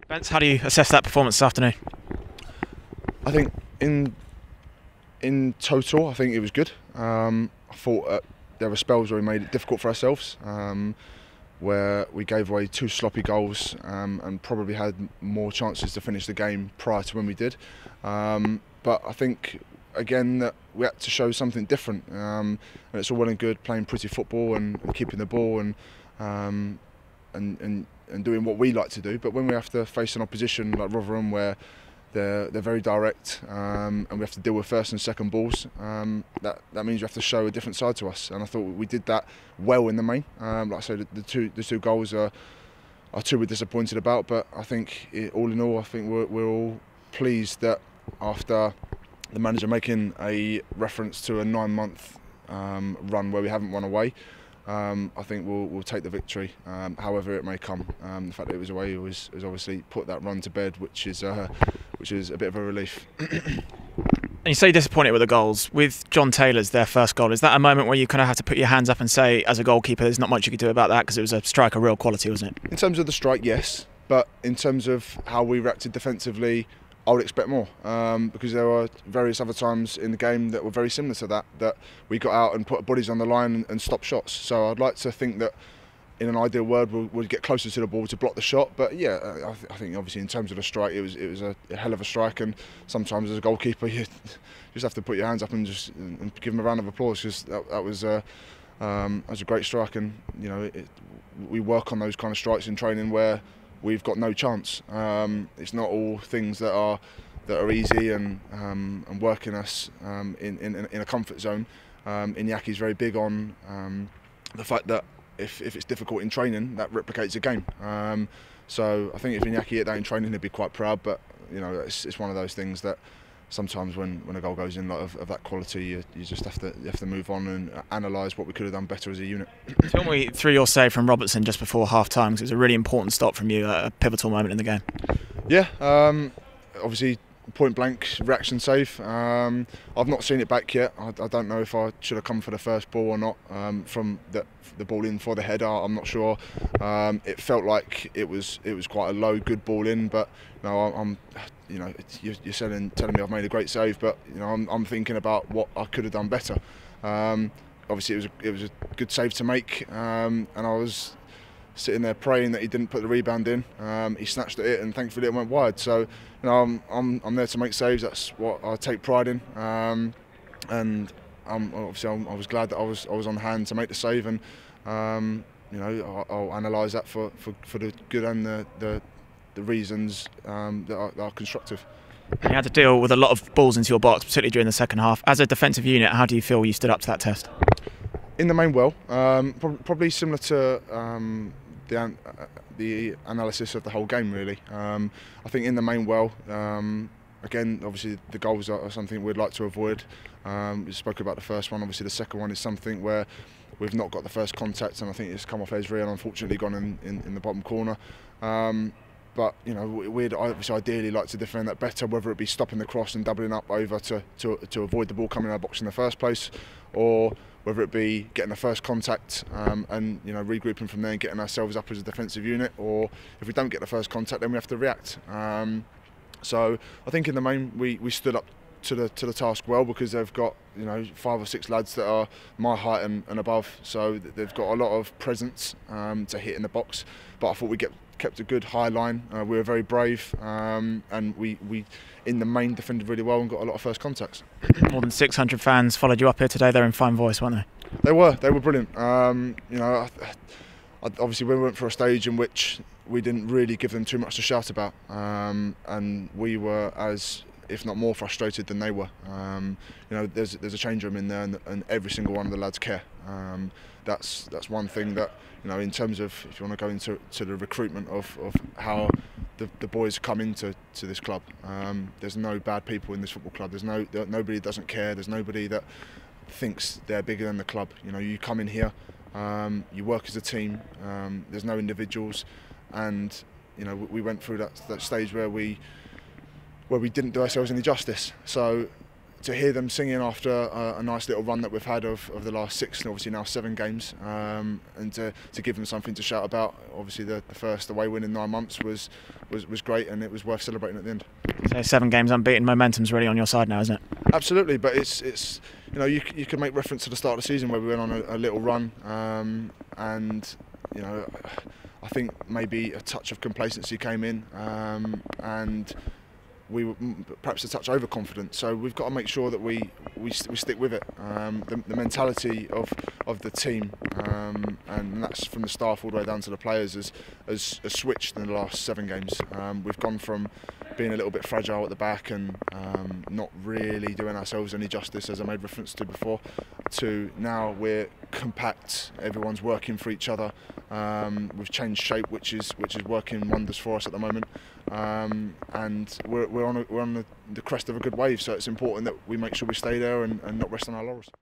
Bence, how do you assess that performance this afternoon? I think in total, I think it was good. I thought there were spells where we made it difficult for ourselves, where we gave away 2 sloppy goals and probably had more chances to finish the game prior to when we did. But I think again that we had to show something different, and it's all well and good playing pretty football and keeping the ball and doing what we like to do. But when we have to face an opposition like Rotherham, where they're very direct, and we have to deal with first and second balls, that means you have to show a different side to us. And I thought we did that well in the main. Like I said, the two goals are 2 we're disappointed about, but I think all in all, I think we're all pleased that after the manager making a reference to a 9-month run where we haven't won away, I think we'll take the victory, however it may come. The fact that it was away was obviously put that run to bed, which is a bit of a relief. And you say disappointed with the goals. With John Taylor's their first goal, is that a moment where you kind of have to put your hands up and say, as a goalkeeper, there's not much you could do about that because it was a strike of real quality, wasn't it? In terms of the strike, yes, but in terms of how we reacted defensively, I would expect more, because there were various other times in the game that were very similar to that we got out and put bodies on the line and stopped shots. So I'd like to think that in an ideal world we'll get closer to the ball to block the shot. But yeah, I think obviously in terms of the strike, it was a hell of a strike, and sometimes as a goalkeeper you just have to put your hands up and give them a round of applause, because that was a great strike. And you know, we work on those kind of strikes in training where we've got no chance. It's not all things that are easy and working us in a comfort zone. Inyaki's very big on the fact that if it's difficult in training, that replicates a game. So I think if Iñaki hit that in training, he'd be quite proud. But you know, it's one of those things that sometimes when a goal goes in of that quality, you just have to move on and analyse what we could have done better as a unit. Tell me through your save from Robertson just before half-time, because it was a really important stop from you at a pivotal moment in the game. Yeah, obviously point-blank reaction save. I've not seen it back yet. I don't know if I should have come for the first ball or not, from the ball in for the header. I'm not sure. It felt like it was quite a low, good ball in, but no, you know, you're telling me I've made a great save, but you know, I'm thinking about what I could have done better. Obviously, it was a good save to make, and I was sitting there praying that he didn't put the rebound in. He snatched at it, and thankfully it went wide. So, you know, I'm there to make saves. That's what I take pride in, and obviously I was glad that I was on hand to make the save, and you know, I'll analyse that for the good and the reasons that are constructive. You had to deal with a lot of balls into your box, particularly during the second half. As a defensive unit, how do you feel you stood up to that test? In the main, well, probably similar to the analysis of the whole game, really. I think in the main, well, again, obviously the goals are something we'd like to avoid. We spoke about the first one. Obviously the second one is something where we've not got the first contact, and I think it's come off Ezri and unfortunately gone in the bottom corner. But you know, we'd obviously ideally like to defend that better, whether it be stopping the cross and doubling up over to avoid the ball coming in our box in the first place, or whether it be getting the first contact and you know, regrouping from there and getting ourselves up as a defensive unit, or if we don't get the first contact, then we have to react. So I think in the main we stood up to the task well, because they've got, you know, 5 or 6 lads that are my height and above, so they've got a lot of presence to hit in the box. But I thought we kept a good high line. We were very brave, and we in the main defended really well and got a lot of first contacts. More than 600 fans followed you up here today. They're in fine voice, weren't they? They were brilliant. You know, obviously we went for a stage in which we didn't really give them too much to shout about, and we were as, if not more, frustrated than they were. You know, there's a change room in there, and every single one of the lads care. That's one thing that, you know, in terms of, if you want to go into the recruitment of how the boys come into this club, there's no bad people in this football club. There's nobody that doesn't care. There's nobody that thinks they're bigger than the club. You know, you come in here, you work as a team. There's no individuals, and you know, we went through that stage where we didn't do ourselves any justice. So to hear them singing after a nice little run that we've had of the last 6 and obviously now 7 games, and to give them something to shout about. Obviously the first away win in 9 months was great, and it was worth celebrating at the end. So 7 games unbeaten, momentum's really on your side now, isn't it? Absolutely, but it's you can make reference to the start of the season where we went on a little run, and I think maybe a touch of complacency came in, and we were perhaps a touch overconfident. So we've got to make sure that we stick with it. The mentality of the team, and that's from the staff all the way down to the players, has switched in the last 7 games. We've gone from being a little bit fragile at the back and not really doing ourselves any justice, as I made reference to before, to now we're compact, everyone's working for each other. We've changed shape, which is working wonders for us at the moment, and we're on the crest of a good wave, so it's important that we make sure we stay there and not rest on our laurels.